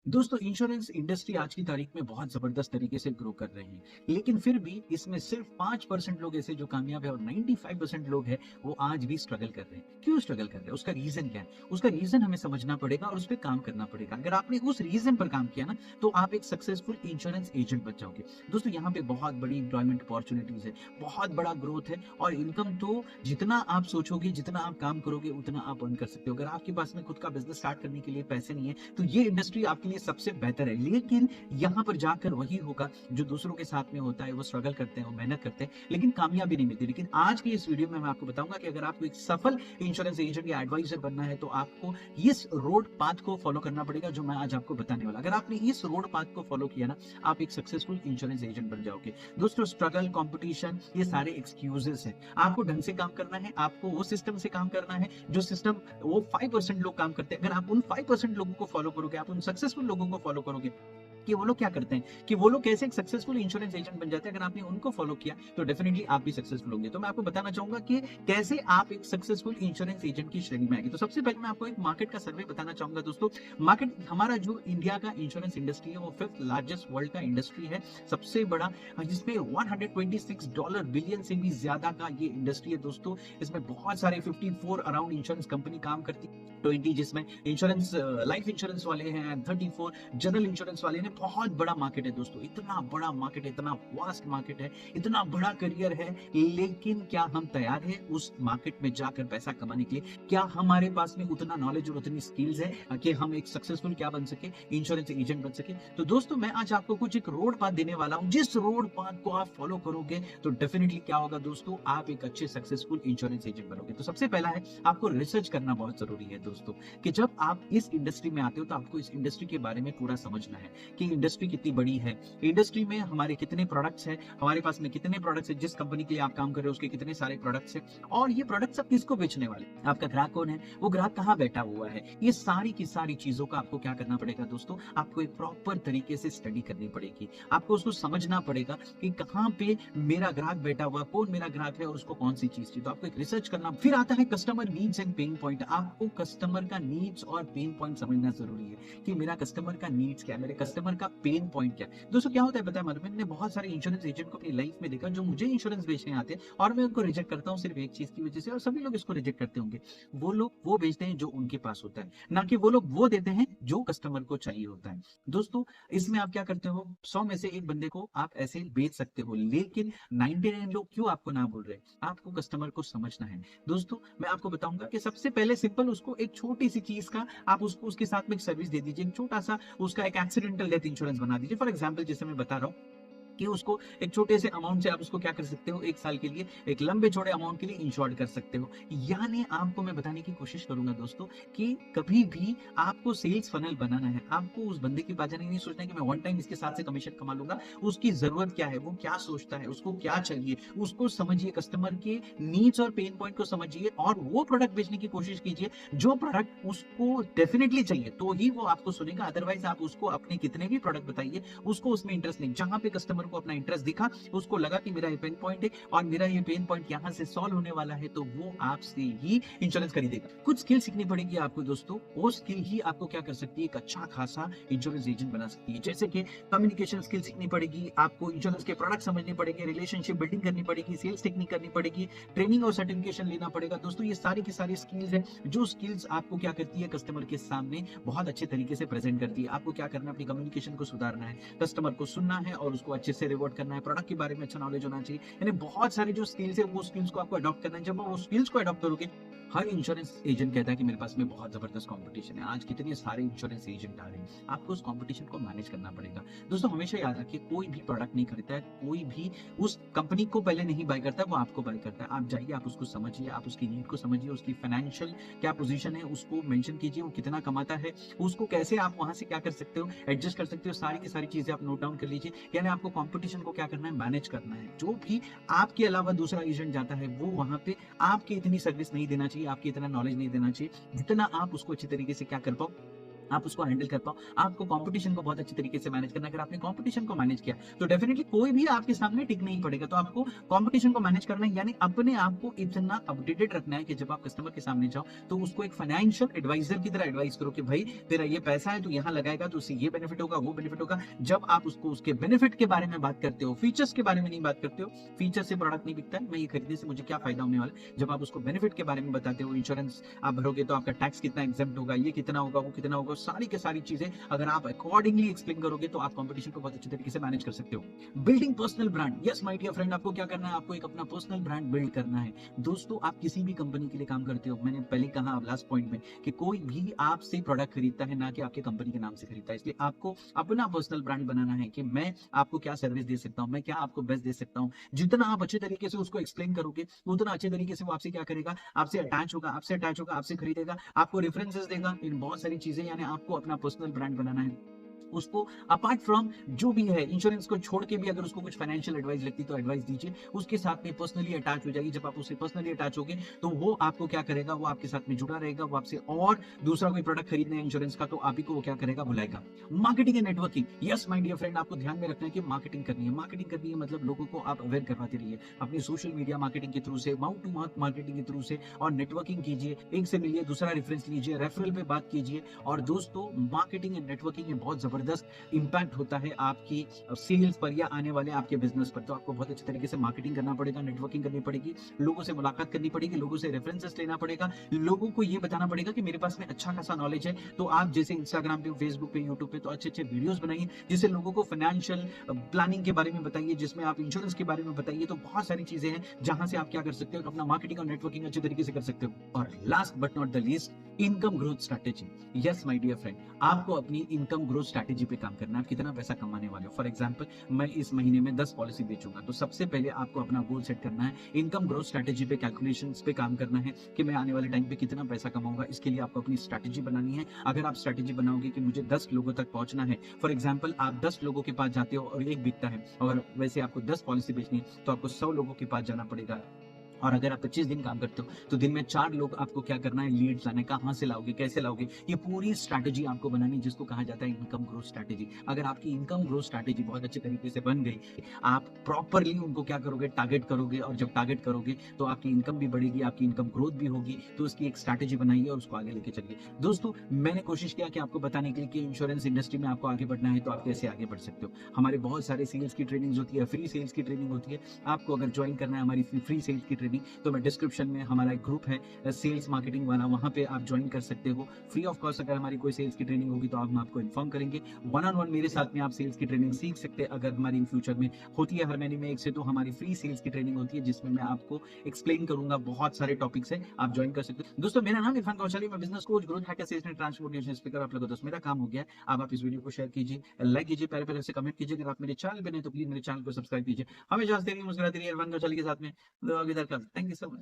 दोस्तों insurance industry आज की तारीख में बहुत जबरदस्त तरीके से ग्रो कर रहे हैं, लेकिन फिर भी इसमें सिर्फ 5% लोग ऐसे जो कामयाब है और 95% लोग हैं वो आज भी स्ट्रगल कर रहे हैं। क्यों स्ट्रगल कर रहे हैं? उसका रीजन क्या है? उसका रीजन हमें समझना पड़ेगा और उस पर काम करना पड़ेगा। अगर आपने उस रीजन पर काम किया ना, तो आप एक सक्सेसफुल इंश्योरेंस एजेंट बन जाओगे। दोस्तों यहाँ पे बहुत बड़ी एम्प्लॉयमेंट अपॉर्चुनिटीज है, बहुत बड़ा ग्रोथ है और इनकम तो जितना आप सोचोगे, जितना आप काम करोगे उतना आप अर्न कर सकते हो। अगर आपके पास में खुद का बिजनेस स्टार्ट करने के लिए पैसे नहीं है, तो ये इंडस्ट्री आपके लिए सबसे बेहतर है। लेकिन यहाँ पर जाकर वही होगा जो दूसरों के साथ में होता है। वो स्ट्रगल करते हैं, वो मेहनत करते हैं, लेकिन कामयाबी नहीं मिलती। लेकिन आज की इस वीडियो में मैं आपको बताऊंगा कि अगर आपको एक सफल इंश्योरेंस एजेंट या एडवाइजर बनना है, तो आपको इस रोड पाथ को फॉलो करना पड़ेगा जो मैं आज आपको बताने वाला। अगर आपने इस रोड पाथ को फॉलो किया ना, आप एक सक्सेसफुल इंश्योरेंस एजेंट बन जाओगे। दोस्तों स्ट्रगल, कंपटीशन, ये सारे एक्सक्यूजेस हैं। आपको ढंग से काम करना है, आपको वो सिस्टम से काम करना है जो सिस्टम वो 5% लोग काम करते हैं। अगर आप उन 5% लोगों को फॉलो करोगे, आप उन सक्सेसफुल लोगों को फॉलो करोगे कि वो लोग क्या करते हैं, कि वो लोग कैसे एक सक्सेसफुल इंश्योरेंस एजेंट बन जाते हैं, अगर आपने उनको फॉलो किया तो डेफिनेटली आप भी सक्सेसफुल होंगे। तो मैं आपको बताना चाहूंगा कि कैसे आप एक सक्सेसफुल इंश्योरेंस एजेंट की श्रेणी में आएंगे। तो सबसे पहले मैं आपको एक मार्केट का सर्वे बताना चाहूंगा। दोस्तों मार्केट हमारा जो इंडिया का इंश्योरेंस इंडस्ट्री है वो 5th लार्जेस्ट वर्ल्ड का इंडस्ट्री है, सबसे बड़ा, जिसमें $126 बिलियन से भी ज्यादा का ये इंडस्ट्री है। दोस्तों इसमें बहुत सारे 54 अराउंड इंश्योरेंस कंपनी काम करती है, 20 जिसमें इंश्योरेंस लाइफ इंश्योरेंस वाले हैं, 34 जनरल इंश्योरेंस वाले हैं। बहुत बड़ा मार्केट है दोस्तों, इतना बड़ा मार्केट है, इतना वास्ट मार्केट है, इतना बड़ा करियर है। लेकिन क्या हम तैयार हैं उस मार्केट में जाकर पैसा कमाने के लिए? क्या हमारे पास में उतना नॉलेज और उतनी स्किल्स है कि हम एक सक्सेसफुल क्या बन सके, इंश्योरेंस एजेंट बन सके? तो दोस्तों मैं आज आपको कुछ एक रोड पाथ देने वाला हूं, जिस रोड पाथ को आप फॉलो करोगे तो डेफिनेटली क्या होगा दोस्तों, आप एक अच्छे सक्सेसफुल इंश्योरेंस एजेंट बनोगे। तो सबसे पहला है, आपको रिसर्च करना बहुत जरूरी है दोस्तों, कि जब आप इस इंडस्ट्री में आते हो तो आपको इस इंडस्ट्री के बारे में पूरा समझना है कि इंडस्ट्री कितनी बड़ी है, इंडस्ट्री में हमारे कितने प्रोडक्ट्स हैं, हमारे पास में कितने प्रोडक्ट्स हैं, जिस कंपनी के लिए आप काम कर रहे हो उसके कितने सारे प्रोडक्ट्स हैं, और ये प्रोडक्ट्स आप किसको बेचने वाले, आपका ग्राहक कौन है, वो ग्राहक कहाँ बैठा हुआ है। ये सारी की सारी चीजों का आपको क्या करना पड़ेगा दोस्तों, आपको एक प्रॉपर तरीके से स्टडी करनी पड़ेगी। आपको उसको समझना पड़ेगा कि कहाँ पे मेरा ग्राहक बैठा हुआ, कौन मेरा ग्राहक है और उसको कौन सी चीज चाहिए। तो आपको एक रिसर्च करना। फिर आता है customer needs and pain point. आपको कस्टमर का नीड्स और पेन पॉइंट समझना जरूरी है कि मेरा कस्टमर का नीड्स क्या है, मेरे कस्टमर का पेन पॉइंट क्या है। दोस्तों क्या होता है पता है, मैंने बहुत सारे इंश्योरेंस एजेंट को अपनी लाइफ में देखा जो मुझे इंश्योरेंस बेचने आते हैं और मैं उनको रिजेक्ट करता हूँ सिर्फ एक चीज की वजह से, और सभी लोग इसको रिजेक्ट करते होंगे। वो लोग वो बेचते हैं जो उनके पास होता है, ना कि वो लोग वो देते हैं जो कस्टमर को चाहिए होता है। दोस्तों इसमें आप क्या करते हो, 100 में से एक बंदे को आप ऐसे बेच सकते हो, लेकिन 99 लोग क्यों आपको ना बोल रहे? आपको कस्टमर को समझना है। दोस्तों मैं आपको बताऊंगा कि सबसे पहले सिंपल उसको एक छोटी सी चीज का आप उसको उसके साथ में एक सर्विस दे दीजिए, एक छोटा सा उसका एक एक्सीडेंटल डेथ इंश्योरेंस बना दीजिए। फॉर एग्जांपल जैसे मैं बता रहा हूँ कि उसको एक छोटे से अमाउंट से आप उसको क्या कर सकते हो, एक साल के लिए एक लंबे छोटे अमाउंट के लिए इंश्योर्ड कर सकते हो। यानी आपको मैं बताने की कोशिश करूंगा दोस्तों कि कभी भी आपको सेल्स फनल बनाना है, आपको उस बंदे के पास जाने नहीं सोचना है कि मैं वन टाइम इसके साथ से कमीशन कमा लूंगा। उसकी जरूरत क्या है, वो क्या सोचता है, उसको क्या चाहिए, उसको समझिए, कस्टमर के नीड्स और पेन पॉइंट को समझिए और वो प्रोडक्ट बेचने की कोशिश कीजिए जो प्रोडक्ट उसको डेफिनेटली चाहिए, तो ही वो आपको सुनेगा। अदरवाइज आप उसको अपने कितने भी प्रोडक्ट बताइए, उसको उसमें इंटरेस्ट नहीं। जहां पे कस्टमर को अपना इंटरेस्ट दिखा, उसको लगा कि मेरा ये पेन पॉइंट है और मेरा ये पेन पॉइंट यहां से सॉल्व होने वाला है, तो वो आपसे ही इंश्योरेंस खरीदेगा। कुछ स्किल सीखनी पड़ेगी आपको दोस्तों, वो स्किल ही आपको क्या कर सकती है, एक अच्छा खासा इंश्योरेंस एजेंट बना सकती है। जैसे कि कम्युनिकेशन स्किल सीखनी पड़ेगी आपको, इंश्योरेंस के प्रोडक्ट समझने पड़ेंगे, रिलेशनशिप बिल्डिंग करनी पड़ेगी, सेल्स टेक्निक करनी पड़ेगी, ट्रेनिंग और सर्टिफिकेशन लेना पड़ेगा। दोस्तों ये सारी की सारी स्किल्स है जो स्किल्स आपको क्या करती है, कस्टमर के सामने बहुत अच्छे तरीके से प्रेजेंट करती है। आपको क्या करना है, अपनी कम्युनिकेशन को सुधारना है, कस्टमर को सुनना है और उसको अच्छे से रिवॉर्ड करना है, प्रोडक्ट के बारे में अच्छा नॉलेज होना चाहिए। यानी बहुत सारे जो स्किल्स है वो स्किल्स को आपको अडॉप्ट करना है। जब वो स्किल्स को अडॉप्ट करोगे, हर इंश्योरेंस एजेंट कहता है कि मेरे पास में बहुत जबरदस्त कंपटीशन है, आज कितने सारे इंश्योरेंस एजेंट आ रहे हैं, आपको उस कंपटीशन को मैनेज करना पड़ेगा। दोस्तों हमेशा याद रखिए, कोई भी प्रोडक्ट नहीं खरीदता है, कोई भी उस कंपनी को पहले नहीं बाय करता है, वो आपको बाय करता है। आप जाइए, आप उसको समझिए, आप उसकी नीड को समझिए, उसकी फाइनेंशियल क्या पोजीशन है उसको मेंशन कीजिए, वो कितना कमाता है, उसको कैसे आप वहां से क्या कर सकते हो, एडजस्ट कर सकते हो, सारी की सारी चीजें आप नोट डाउन कर लीजिए। यानी आपको कंपटीशन को क्या करना है, मैनेज करना है। जो भी आपके अलावा दूसरा एजेंट जाता है वो वहां पे आपकी इतनी सर्विस नहीं देना चाहिए, आपकी इतना नॉलेज नहीं देना चाहिए जितना आप उसको अच्छी तरीके से क्या कर पाओ, आप उसको हैंडल कर पाओ, आपको कंपटीशन को बहुत अच्छे तरीके से मैनेज करना है। अगर आपने कंपटीशन को मैनेज किया, तो डेफिनिटली कोई भी आपके सामने टिक नहीं पड़ेगा। तो आपको कंपटीशन को मैनेज करना है, यानी अपने आप को इतना अपडेटेड रखना है कि जब आप कस्टमर के सामने जाओ, तो उसको एक फाइनेंशियल एडवाइजर की तरह एडवाइस करो कि भाई तेरा ये पैसा है, तू यहाँ लगाएगा तो उससे ये बेनिफिट होगा, वो बेनिफिट होगा। जब आप उसको उसके बेनिफिट के बारे में बात करते हो, फीचर्स के बारे में नहीं बात करते हो, फीचर से प्रोडक्ट नहीं बिकता है, मैं ये खरीदने से मुझे क्या फायदा होने वाला है। जब आप उसको बेनिफिट के बारे में बताते हो, इंश्योरेंस आप भरोगे तो आपका टैक्स कितना एग्जेम्प्ट होगा, ये कितना होगा, वो कितना होगा, सारी के सारी चीजें अगर आप अकॉर्डिंगली एक्सप्लेन करोगे, तो आप कंपटीशन को बहुत अच्छे तरीके से मैनेज कर सकते हो। Building personal brand, yes my dear friend, आपको क्या करना है, आपको एक अपना पर्सनल ब्रांड बिल्ड करना है। दोस्तों, आप किसी भी कंपनी के लिए काम करते हो, मैंने पहले कहा लास्ट पॉइंट में कि कोई भी आपसे प्रोडक्ट खरीदता है ना कि आपके कंपनी के नाम से खरीदता है, इसलिए आपको अपना पर्सनल ब्रांड बनाना है कि मैं आपको क्या सर्विस दे सकता हूं, मैं क्या आपको बेस्ट दे सकता हूं। जितना आप अच्छे तरीके से उसको एक्सप्लेन करोगे, उतना अच्छे तरीके से वो आपसे क्या करेगा, आपसे अटैच होगा, आपसे अटैच होगा, आपसे खरीदेगा, आपको रेफरेंसेस देगा, इन बहुत सारी चीजें, यानी आपको अपना पर्सनल ब्रांड बनाना है। उसको अपार्ट फ्रॉम जो भी है, इंश्योरेंस को छोड़ के भी अगर उसको कुछ फाइनेंशियल एडवाइस लगती तो एडवाइस दीजिए, उसके साथ में पर्सनली अटैच हो जाइए। जब आप उससे पर्सनली अटैच होगे, तो वो आपको क्या करेगा, वो आपके साथ में जुड़ा रहेगा, वो आपसे और दूसरा कोई प्रोडक्ट खरीदना है इंश्योरेंस का, तो आप ही को वो क्या करेगा, बुलाएगा। Marketing and networking, yes my dear friend, आपको ध्यान में रखना है कि मार्केटिंग करनी है। मार्केटिंग करनी है मतलब लोगों को आप अवेयर करवाते रहिए, अपनी सोशल मीडिया मार्केटिंग के थ्रू से, माउथ टू माउथ मार्केटिंग के थ्रू से, और नेटवर्किंग कीजिए, एक से मिलिए, दूसरा रेफरेंस लीजिए, रेफरल पे बात कीजिए। और दोस्तों, मार्केटिंग एंड नेटवर्किंग में बहुत जबरदस्त इंपैक्ट होता है आपकी सेल्स पर या आने वाले आपके बिजनेस पर। तो आपको बहुत अच्छे तरीके से मार्केटिंग करना पड़ेगा, नेटवर्किंग करनी पड़ेगी, लोगों से मुलाकात करनी पड़ेगी, लोगों से रेफरेंसेस लेना पड़ेगा, लोगों को ये बताना पड़ेगा कि मेरे पास में अच्छा खासा नॉलेज है। तो आप जैसे इंस्टाग्राम पे, फेसबुक पे, यूट्यूब पे तो अच्छे अच्छे वीडियोस बनाइए, जिससे लोगों को फाइनेंशियल प्लानिंग के बारे में बताइए, जिसमें आप इंश्योरेंस के बारे में बताइए। तो बहुत सारी चीजें हैं जहां से आप क्या कर सकते हो, अपना मार्केटिंग और नेटवर्किंग अच्छे तरीके से कर सकते हो। और last but not the least, income growth strategy. Yes my dear friend, आपको अपनी इनकम ग्रोथ स्ट्रेटेजी पे काम करना है। आप कितना पैसा कमाने वाले हो। फॉर एग्जांपल, मैं इस महीने में 10 पॉलिसी बेचूंगा, तो सबसे पहले आपको अपना गोल सेट करना है, इनकम ग्रोथ स्ट्रेटेजी पे, कैलकुलेशंस पे काम करना है कि मैं आने वाले टाइम पे कितना पैसा कमाऊंगा। इसके लिए आपको अपनी स्ट्रेटेजी बनानी है। अगर आप स्ट्रेटेजी बनाओगे कि मुझे 10 लोगों तक पहुंचना है, फॉर एग्जाम्पल आप 10 लोगों के पास जाते हो और एक बिकता है, और वैसे आपको 10 पॉलिसी बेचनी है, तो आपको 100 लोगों के पास जाना पड़ेगा। और अगर आप 25 दिन काम करते हो, तो दिन में 4 लोग आपको क्या करना है, लीड्स लाना है। कहाँ से लाओगे, कैसे लाओगे, ये पूरी स्ट्रैटेजी आपको बनानी है, जिसको कहा जाता है इनकम ग्रोथ स्ट्रैटेजी। अगर आपकी इनकम ग्रोथ स्ट्रैटेजी बहुत अच्छे तरीके से बन गई, आप प्रॉपरली उनको क्या करोगे, टारगेट करोगे, और जब टारगेट करोगे तो आपकी इनकम भी बढ़ेगी, आपकी इनकम ग्रोथ भी होगी। तो उसकी एक स्ट्रैटेजी बनाइए और उसको आगे लेके चलिए। दोस्तों, मैंने कोशिश किया कि आपको बताने के लिए कि इंश्योरेंस इंडस्ट्री में आपको आगे बढ़ना है, तो आप कैसे आगे बढ़ सकते हो। हमारे बहुत सारे सेल्स की ट्रेनिंग होती है, फ्री सेल्स की ट्रेनिंग होती है। आपको अगर ज्वाइन करना है हमारी फ्री सेल्स की ट्रेनिंग, तो मैं डिस्क्रिप्शन में हमारा एक ग्रुप है सेल्स मार्केटिंग वाला, वहां पे आप ज्वाइन कर सकते हो फ्री ऑफ कॉस्ट। अगर हमारी कोई सेल्स की ट्रेनिंग होगी तो हम आपको इन्फॉर्म करेंगे। वन ऑन वन मेरे साथ में आप सेल्स की ट्रेनिंग सीख सकते हैं। अगर हमारी इन फ्यूचर में होती है हर महीने में एक से, तो हमारी फ्री सेल्स की ट्रेनिंग होती है, जिसमें मैं आपको एक्सप्लेन करूंगा, बहुत सारे टॉपिक्स है, आप ज्वाइन कर सकते हो। दोस्तों, मेरा नाम इरफान कौशली, मैं business coach, growth hacker, sales and transformation speaker आप लोगों। दोस्तों, मेरा काम हो गया। अब आप इस वीडियो को शेयर कीजिए, लाइक कीजिए, प्यारे प्यारे से कमेंट कीजिए। अगर आप मेरे चैनल पे नहीं तो प्लीज मेरे चैनल को सब्सक्राइब कीजिए। हमेशा हंसते रहिए, मुस्कुराते रहिए, इरफान कौशली के साथ में। Thank you so much.